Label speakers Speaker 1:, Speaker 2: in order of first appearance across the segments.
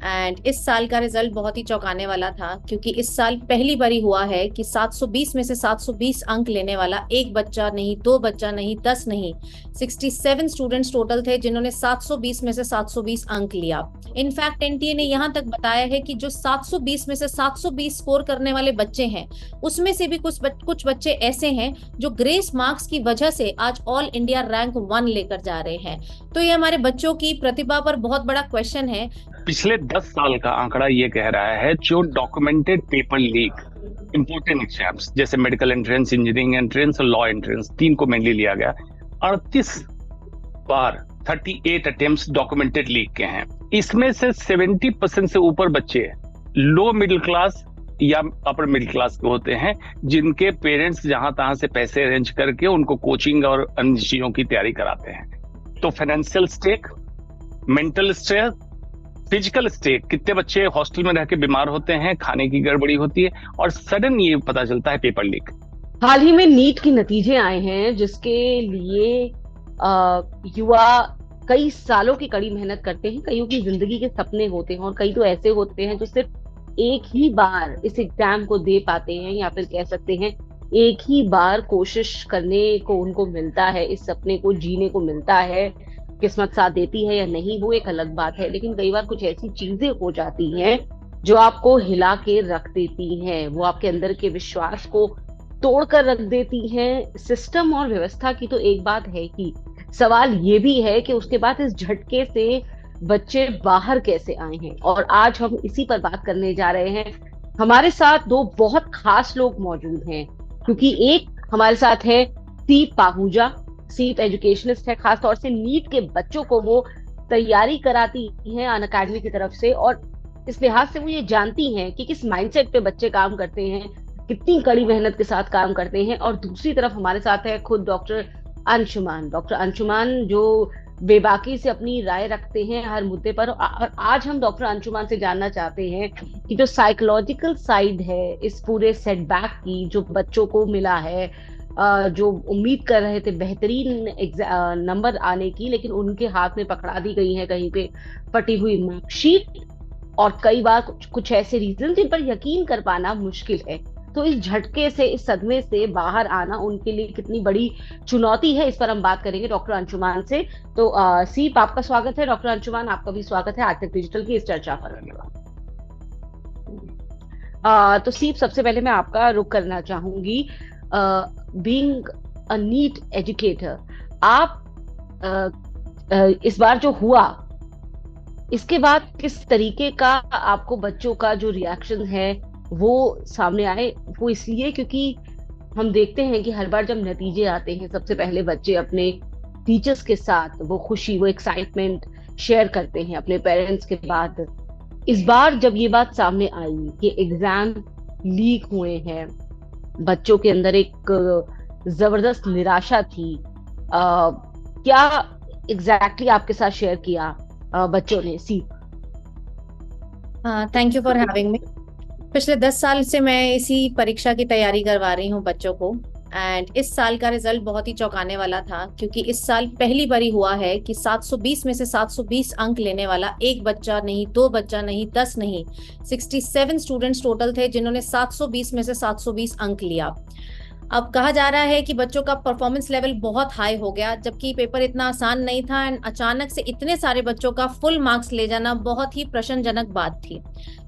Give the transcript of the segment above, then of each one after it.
Speaker 1: And इस साल का रिजल्ट बहुत ही चौंकाने वाला था, क्योंकि इस साल पहली बारी हुआ है कि 720 में से 720 अंक लेने वाला एक बच्चा नहीं, दो बच्चा नहीं, 10 नहीं, 67 स्टूडेंट्स टोटल थे जिन्होंने 720 में से 720 अंक लिया। इनफैक्ट एनटीए ने यहाँ तक बताया है कि जो 720 में से 720 स्कोर करने वाले बच्चे हैं, उसमें से भी कुछ बच्चे ऐसे हैं जो ग्रेस मार्क्स की वजह से आज ऑल इंडिया रैंक 1 लेकर जा रहे हैं। तो ये हमारे बच्चों की प्रतिभा पर बहुत बड़ा क्वेश्चन है।
Speaker 2: पिछले 10 साल का आंकड़ा ये कह रहा है, जो documented paper leak important exams जैसे मेडिकल एंट्रेंस, इंजीनियरिंग एंट्रेंस और लॉ एंट्रेंस, तीन को मेनली लिया गया, 38 बार 38 अटेम्प्ट्स डॉक्यूमेंटेड लीक के हैं। इसमें से 70% से ऊपर बच्चे लो मिडिल क्लास या अपर मिडिल क्लास के होते हैं, जिनके पेरेंट्स जहां तहां से पैसे अरेंज करके उनको कोचिंग और अन्य चीजों की तैयारी कराते हैं। तो financial stake, mental stress, physical state, कितने बच्चे हॉस्टल में रह के बीमार होते हैं, खाने की गड़बड़ी होती है, और सडन ये पता चलता है पेपर लीक।
Speaker 3: हाल ही में नीट के नतीजे आए हैं, जिसके लिए युवा कई सालों की कड़ी मेहनत करते हैं। कईयों की जिंदगी के सपने होते हैं और कई तो ऐसे होते हैं जो सिर्फ एक ही बार इस एग्जाम को दे पाते हैं, या फिर कह सकते हैं एक ही बार कोशिश करने को उनको मिलता है, इस सपने को जीने को मिलता है। किस्मत साथ देती है या नहीं वो एक अलग बात है, लेकिन कई बार कुछ ऐसी चीजें हो जाती हैं जो आपको हिला के रख देती हैं, वो आपके अंदर के विश्वास को तोड़ कर रख देती हैं। सिस्टम और व्यवस्था की तो एक बात है ही, सवाल ये भी है कि उसके बाद इस झटके से बच्चे बाहर कैसे आए हैं, और आज हम इसी पर बात करने जा रहे हैं। हमारे साथ दो बहुत खास लोग मौजूद हैं, क्योंकि एक हमारे साथ है सीप पाहूजा। सीप एजुकेशनिस्ट है, खासतौर से नीट के बच्चों को वो तैयारी कराती हैं अनअकैडमी की तरफ से, और इस लिहाज से वो ये जानती हैं कि किस माइंडसेट पे बच्चे काम करते हैं, कितनी कड़ी मेहनत के साथ काम करते हैं। और दूसरी तरफ हमारे साथ है खुद डॉक्टर अंशुमान। डॉक्टर अंशुमान जो बेबाकी से अपनी राय रखते हैं हर मुद्दे पर। और आज हम डॉक्टर अंशुमान से जानना चाहते हैं कि जो साइकोलॉजिकल साइड है इस पूरे सेटबैक की, जो बच्चों को मिला है, जो उम्मीद कर रहे थे बेहतरीन नंबर आने की, लेकिन उनके हाथ में पकड़ा दी गई है कहीं पे फटी हुई मार्कशीट, और कई बार कुछ ऐसे रीजन जिन पर यकीन कर पाना मुश्किल है। तो इस झटके से, इस सदमे से बाहर आना उनके लिए कितनी बड़ी चुनौती है, इस पर हम बात करेंगे डॉक्टर अंशुमान से। तो सीप, आपका स्वागत है। डॉक्टर अंशुमान, आपका भी स्वागत है आज तक डिजिटल की इस चर्चा पर। तो सीप, सबसे पहले मैं आपका रुख करना चाहूंगी। बीइंग अ नीट एजुकेटर, आप इस बार जो हुआ, इसके बाद किस तरीके का आपको बच्चों का जो रिएक्शन है वो सामने आए? वो इसलिए क्योंकि हम देखते हैं कि हर बार जब नतीजे आते हैं, सबसे पहले बच्चे अपने टीचर्स के साथ वो खुशी, वो एक्साइटमेंट शेयर करते हैं अपने पेरेंट्स के बाद। इस बार जब ये बात सामने आई कि एग्जाम लीक हुए हैं, बच्चों के अंदर एक जबरदस्त निराशा थी। क्या एग्जैक्टली आपके साथ शेयर किया बच्चों ने? See,
Speaker 1: thank you for having me. पिछले 10 साल से मैं इसी परीक्षा की तैयारी करवा रही हूँ बच्चों को, एंड इस साल का रिजल्ट बहुत ही चौंकाने वाला था, क्योंकि इस साल पहली बारी हुआ है कि 720 में से 720 अंक लेने वाला एक बच्चा नहीं, दो बच्चा नहीं, 10 नहीं, 67 स्टूडेंट्स टोटल थे जिन्होंने 720 में से 720 अंक लिया। अब कहा जा रहा है कि बच्चों का परफॉर्मेंस लेवल बहुत हाई हो गया, जबकि पेपर इतना आसान नहीं था, एंड अचानक से इतने सारे बच्चों का फुल मार्क्स ले जाना बहुत ही प्रश्नजनक बात थी।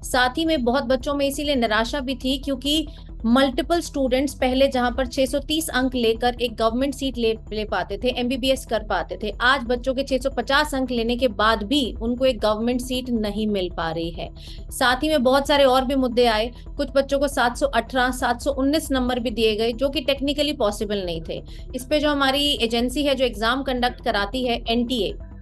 Speaker 1: साथ ही में बहुत बच्चों में इसीलिए निराशा भी थी, क्योंकि मल्टीपल स्टूडेंट्स पहले जहां पर 630 अंक लेकर एक गवर्नमेंट सीट ले पाते थे, एमबीबीएस कर पाते थे, आज बच्चों के 650 अंक लेने के बाद भी उनको एक गवर्नमेंट सीट नहीं मिल पा रही है। साथ ही में बहुत सारे और भी मुद्दे आए। कुछ बच्चों को 718, 719 नंबर भी दिए गए, जो कि टेक्निकली पॉसिबल नहीं थे। इस पे जो हमारी एजेंसी है जो एग्जाम कंडक्ट कराती है,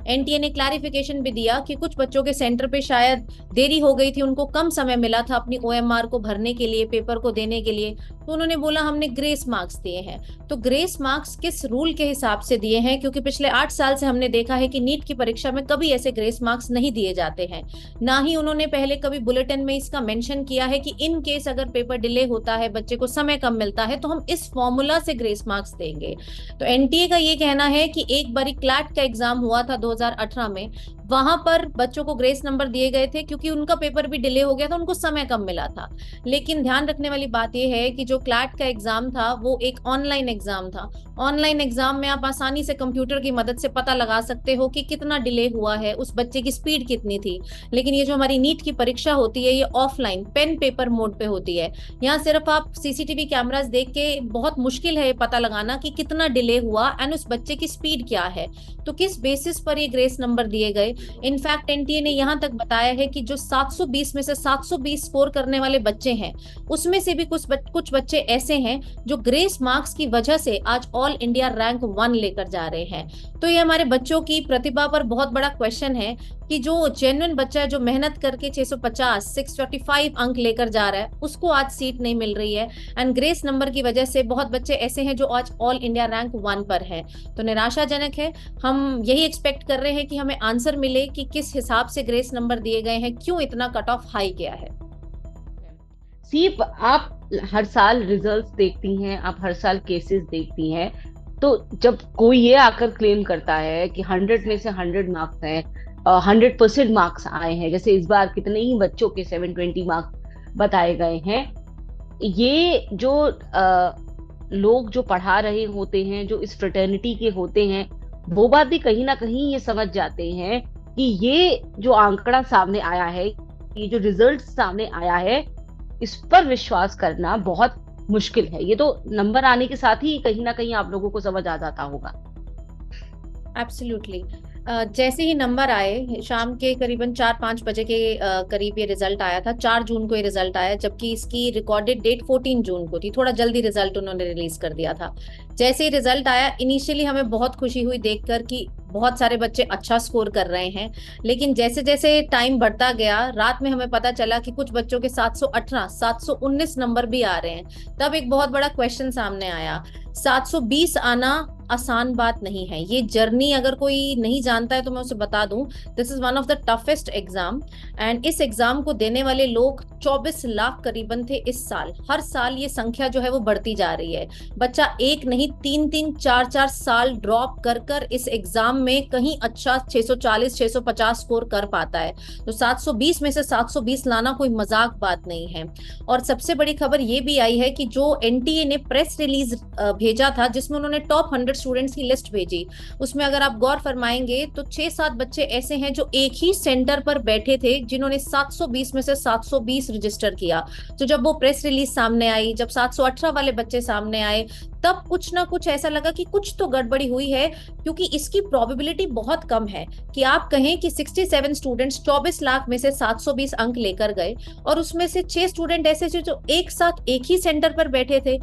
Speaker 1: एनटीए ने क्लैरिफिकेशन भी दिया कि कुछ बच्चों के सेंटर पे शायद देरी हो गई थी, उनको कम समय मिला था अपनी ओएमआर को भरने के लिए, पेपर को देने के लिए, तो उन्होंने बोला हमने ग्रेस मार्क्स दिए हैं। तो ग्रेस मार्क्स किस रूल के हिसाब से दिए हैं? क्योंकि पिछले 8 साल से हमने देखा है कि नीट की परीक्षा में कभी ऐसे ग्रेस मार्क्स नहीं दिए जाते हैं, ना ही उन्होंने पहले कभी बुलेटिन में इसका मेंशन किया है कि इन केस अगर पेपर डिले होता है, बच्चे को समय कम मिलता है, तो हम इस फॉर्मूला से ग्रेस मार्क्स देंगे। तो एनटीए का ये कहना है कि एक बारी क्लैट का एग्जाम हुआ था 2018 में, वहां पर बच्चों को ग्रेस नंबर दिए गए थे क्योंकि उनका पेपर भी डिले हो गया था, उनको समय कम मिला था। लेकिन ध्यान रखने वाली बात यह है कि जो क्लैट का एग्जाम था वो एक ऑनलाइन एग्जाम था। ऑनलाइन एग्जाम में आप आसानी से कंप्यूटर की मदद से पता लगा सकते हो कि कितना डिले हुआ है, उस बच्चे की स्पीड कितनी थी। लेकिन ये जो हमारी नीट की परीक्षा होती है ये ऑफलाइन पेन पेपर मोड पे होती है। यहाँ सिर्फ आप सीसीटीवी कैमरास देख के बहुत मुश्किल है ये पता लगाना कि कितना डिले हुआ एंड उस बच्चे की स्पीड क्या है। तो किस बेसिस पर ये ग्रेस नंबर दिए गए? इनफैक्ट एनटीए ने यहाँ तक बताया है कि जो 720 में से 720 स्कोर करने वाले बच्चे हैं उसमें से भी कुछ बच्चे ऐसे हैं जो ग्रेस मार्क्स की वजह से आज ऑल इंडिया रैंक 1 लेकर जा रहे हैं। तो ये हमारे बच्चों की प्रतिभा पर बहुत बड़ा क्वेश्चन है कि जो जेन्युइन बच्चा है, जो मेहनत करके 650 645 अंक लेकर जा रहा है, उसको आज सीट नहीं मिल रही है। एंड ग्रेस नंबर की वजह से बहुत बच्चे ऐसे हैं जो आज ऑल इंडिया रैंक 1 पर है। तो निराशाजनक है। हम यही एक्सपेक्ट कर रहे हैं कि हमें आंसर मिले कि किस हिसाब से ग्रेस नंबर दिए गए हैं, क्यों इतना कट ऑफ हाई गया है।
Speaker 3: सिर्फ आप हर साल रिजल्ट्स देखती हैं, आप हर साल केसेस देखती हैं, तो जब कोई ये आकर क्लेम करता है कि 100 में से 100 मार्क्स हैं, 100% मार्क्स आए हैं, जैसे इस बार कितने ही बच्चों के 720 मार्क्स बताए गए हैं, ये जो लोग जो पढ़ा रहे होते हैं, जो इस फ्रेटर्निटी के होते हैं, वो बात भी कहीं ना कहीं ये समझ जाते हैं कि ये जो आंकड़ा सामने आया है, ये जो रिजल्ट सामने आया है, इस पर विश्वास करना बहुत मुश्किल है। ये तो नंबर आने के साथ ही कहीं ना कहीं आप लोगों को समझ आ जाता होगा।
Speaker 1: एब्सोल्युटली। जैसे ही नंबर आए, शाम के करीबन 4-5 बजे के करीब ये रिजल्ट आया था। 4 जून को ये रिजल्ट आया, जबकि इसकी रिकॉर्डेड डेट 14 जून को थी। थोड़ा जल्दी रिजल्ट उन्होंने रिलीज कर दिया था। जैसे ही रिजल्ट आया, इनिशियली हमें बहुत खुशी हुई देखकर कि बहुत सारे बच्चे अच्छा स्कोर कर रहे हैं। लेकिन जैसे जैसे टाइम बढ़ता गया, रात में हमें पता चला कि कुछ बच्चों के 718 719 नंबर भी आ रहे हैं। तब एक बहुत बड़ा क्वेश्चन सामने आया। 720 आना आसान बात नहीं है। ये जर्नी अगर कोई नहीं जानता है तो मैं उसे बता दूं, this is one of the toughest exam. And इस एग्जाम को देने वाले लोग 24 लाख करीबन थे इस साल। हर साल ये संख्या जो है वो बढ़ती जा रही है। बच्चा एक नहीं 3-3 4-4 साल ड्रॉप कर कर इस एग्जाम में कहीं अच्छा 640 650 स्कोर कर पाता है। तो 720 में से 720 लाना कोई मजाक बात नहीं है। और सबसे बड़ी खबर ये भी आई है कि जो एनटीए ने प्रेस रिलीज भेजा था, जिसमें उन्होंने टॉप 100 स्टूडेंट्स की लिस्ट भेजी, उसमें अगर आप गौर फरमाएंगे तो 6-7 बच्चे ऐसे हैं जो एक ही सेंटर पर बैठे थे, जिन्होंने 720 में से 720 रजिस्टर किया। तो जब वो प्रेस रिलीज सामने आई, जब 718 वाले बच्चे सामने आए, तब कुछ ना कुछ ऐसा लगा कि कुछ तो गड़बड़ी हुई है, क्योंकि इसकी प्रोबेबिलिटी बहुत कम है कि आप कहें कि 67 स्टूडेंट्स 24 लाख में से 720 अंक लेकर गए और उसमें से 6 स्टूडेंट ऐसे थे जो एक साथ एक ही सेंटर पर बैठे थे।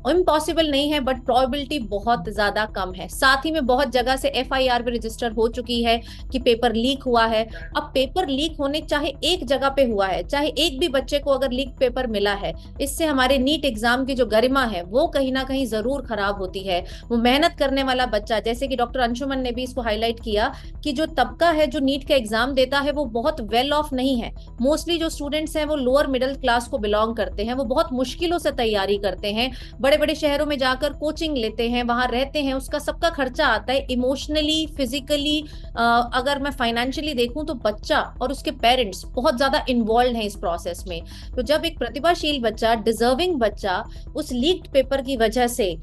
Speaker 1: इम्पॉसिबल नहीं है, बट प्रोबेबिलिटी बहुत ज्यादा कम है। साथ ही में बहुत जगह से एफआईआर भी रजिस्टर हो चुकी है कि पेपर लीक हुआ है। अब पेपर लीक होने चाहे एक जगह पे हुआ है, चाहे एक भी बच्चे को अगर लीक पेपर मिला है, इससे हमारे नीट एग्जाम की जो गरिमा है वो कहीं ना कहीं जरूर खराब होती है। वो मेहनत करने वाला बच्चा, जैसे कि डॉक्टर अंशुमन ने भी इसको हाईलाइट किया कि जो तबका है जो नीट का एग्जाम देता है वो बहुत वेल ऑफ नहीं है। मोस्टली जो स्टूडेंट्स हैं वो लोअर मिडिल क्लास को बिलोंग करते हैं, वो बहुत मुश्किलों से तैयारी करते हैं, बड़े बड़े शहरों में जाकर कोचिंग लेते हैं, वहां रहते हैं, उसका सबका खर्चा आता है। इमोशनली, फिजिकली, अगर मैं फाइनेंशियली देखूं तो बच्चा और उसके पेरेंट्स बहुत ज्यादा इन्वॉल्व हैं इस प्रोसेस में। तो जब एक प्रतिभाशील बच्चा, डिजर्विंग बच्चा उस लीक्ड पेपर की वजह से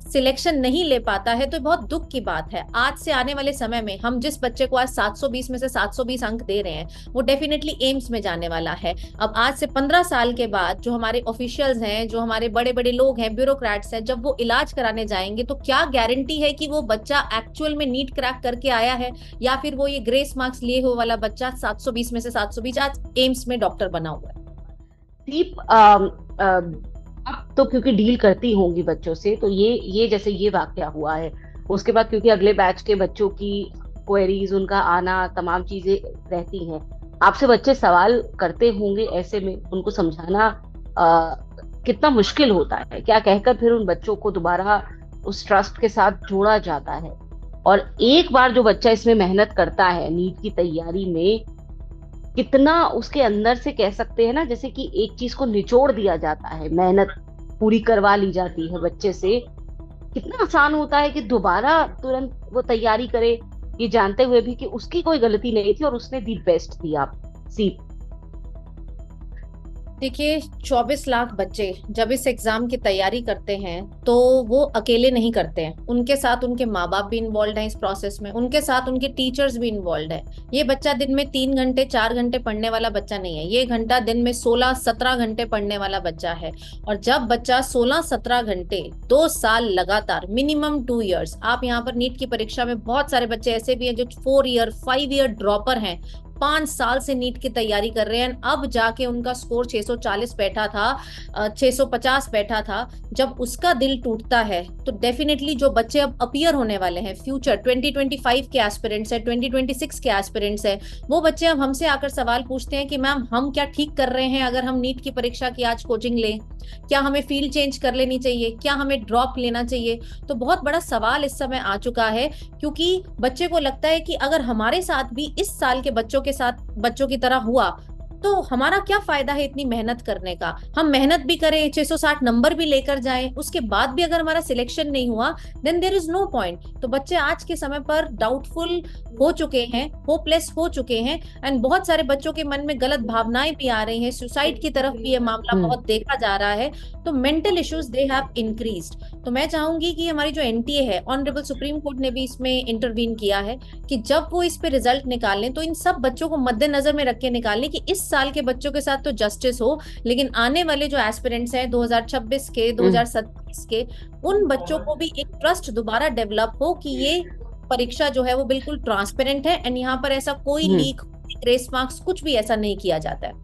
Speaker 1: सिलेक्शन नहीं ले पाता है तो बहुत दुख की बात है। आज से आने वाले समय में हम जिस बच्चे को आज 720 में से 720 अंक दे रहे हैं वो डेफिनेटली एम्स में जाने वाला है। अब आज से 15 साल के बाद जो हमारे ऑफिशियल्स हैं, जो हमारे बड़े बड़े लोग हैं, ब्यूरोक्रेट्स हैं, जब वो इलाज कराने जाएंगे तो क्या गारंटी है कि वो बच्चा एक्चुअल में नीट क्रैक करके आया है, या फिर वो ये ग्रेस मार्क्स लिए हुए वाला बच्चा 720 में से 720 आज एम्स में डॉक्टर बना हुआ है।
Speaker 3: अब तो क्योंकि डील करती होंगी बच्चों से, तो ये जैसे ये वाकया हुआ है, उसके बाद क्योंकि अगले बैच के बच्चों की क्वेरीज, उनका आना, तमाम चीजें रहती हैं, आपसे बच्चे सवाल करते होंगे, ऐसे में उनको समझाना कितना मुश्किल होता है। क्या कहकर फिर उन बच्चों को दोबारा उस ट्रस्ट के साथ जोड़ा जाता है। और एक बार जो बच्चा इसमें मेहनत करता है नीट की तैयारी में, कितना उसके अंदर से कह सकते हैं ना, जैसे कि एक चीज को निचोड़ दिया जाता है, मेहनत पूरी करवा ली जाती है बच्चे से, कितना आसान होता है कि दोबारा तुरंत वो तैयारी करे, ये जानते हुए भी कि उसकी कोई गलती नहीं थी और उसने दी बेस्ट दी आप सी।
Speaker 1: देखिए, 24 लाख बच्चे जब इस एग्जाम की तैयारी करते हैं तो वो अकेले नहीं करते हैं, उनके साथ उनके माँ बाप भी इन्वॉल्व हैं इस प्रोसेस में, उनके साथ उनके टीचर्स भी इन्वॉल्व है। ये बच्चा दिन में 3 घंटे 4 घंटे पढ़ने वाला बच्चा नहीं है, ये घंटा दिन में 16-17 घंटे पढ़ने वाला बच्चा है। और जब बच्चा 16-17 घंटे 2 साल लगातार, मिनिमम 2 इयर्स, आप यहाँ पर नीट की परीक्षा में बहुत सारे बच्चे ऐसे भी हैं जो 4 ईयर 5 ईयर ड्रॉपर हैं, 5 साल से नीट की तैयारी कर रहे हैं, अब जाके उनका स्कोर 640 बैठा था, 650 बैठा था। जब उसका दिल टूटता है तो डेफिनेटली जो बच्चे अब अपीयर होने वाले हैं, फ्यूचर 2025 के एस्पिरेंट्स है, 2026 के एस्पिरेंट्स है, वो बच्चे अब हमसे आकर सवाल पूछते हैं कि मैम हम क्या ठीक कर रहे हैं अगर हम नीट की परीक्षा की आज कोचिंग लें, क्या हमें फील्ड चेंज कर लेनी चाहिए, क्या हमें ड्रॉप लेना चाहिए। तो बहुत बड़ा सवाल इस समय आ चुका है, क्योंकि बच्चे को लगता है कि अगर हमारे साथ भी इस साल के बच्चों के साथ बच्चों की तरह हुआ तो हमारा क्या फायदा है इतनी मेहनत करने का। हम मेहनत भी करें, 660 नंबर भी लेकर जाएं, उसके बाद भी अगर हमारा सिलेक्शन नहीं हुआ, then there is no point. तो बच्चे आज के समय पर डाउटफुल हो चुके हैं, होपलेस हो चुके हैं, एंड बहुत सारे बच्चों के मन में गलत भावनाएं भी आ रही हैं, सुसाइड की तरफ भी ये मामला बहुत देखा जा रहा है। तो mental issues they have increased. तो मैं चाहूंगी कि हमारी जो एनटीए है, ऑनरेबल सुप्रीम कोर्ट ने भी इसमें इंटरवीन किया है कि जब वो इस पे रिजल्ट निकालें तो इन सब बच्चों को मद्देनजर में रख के निकालें कि इस साल के बच्चों के साथ तो जस्टिस हो, लेकिन आने वाले जो एस्पिरेंट्स हैं 2026 के, 2027 के, उन बच्चों को भी एक ट्रस्ट दोबारा डेवलप हो कि ये परीक्षा जो है वो बिल्कुल ट्रांसपेरेंट है, एंड यहाँ पर ऐसा कोई लीक, ग्रेस मार्क्स, कुछ भी ऐसा नहीं किया जाता है।